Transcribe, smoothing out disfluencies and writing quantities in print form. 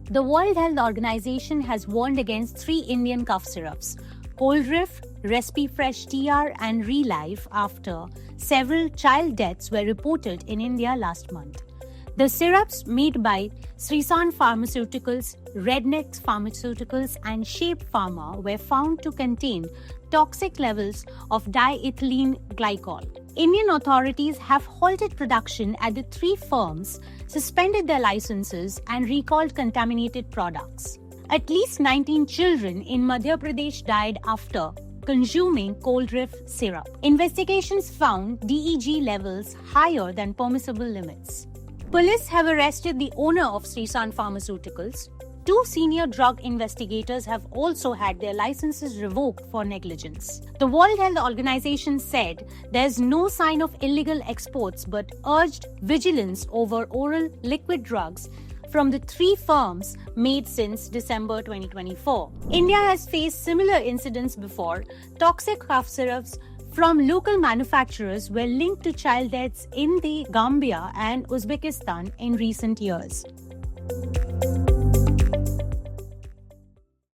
The World Health Organization has warned against 3 Indian cough syrups, Coldriff, Respifresh TR and Relife, after several child deaths were reported in India last month. The syrups made by Srisan Pharmaceuticals, Rednex Pharmaceuticals and Shape Pharma were found to contain toxic levels of diethylene glycol. Indian authorities have halted production at the 3 firms, suspended their licenses and recalled contaminated products. At least 19 children in Madhya Pradesh died after consuming Coldriff syrup. Investigations found DEG levels higher than permissible limits. Police have arrested the owner of Srisan Pharmaceuticals. 2 senior drug investigators have also had their licenses revoked for negligence. The World Health Organization said there's no sign of illegal exports but urged vigilance over oral liquid drugs from the 3 firms made since December 2024. India has faced similar incidents before. Toxic cough syrups from local manufacturers were linked to child deaths in the Gambia and Uzbekistan in recent years.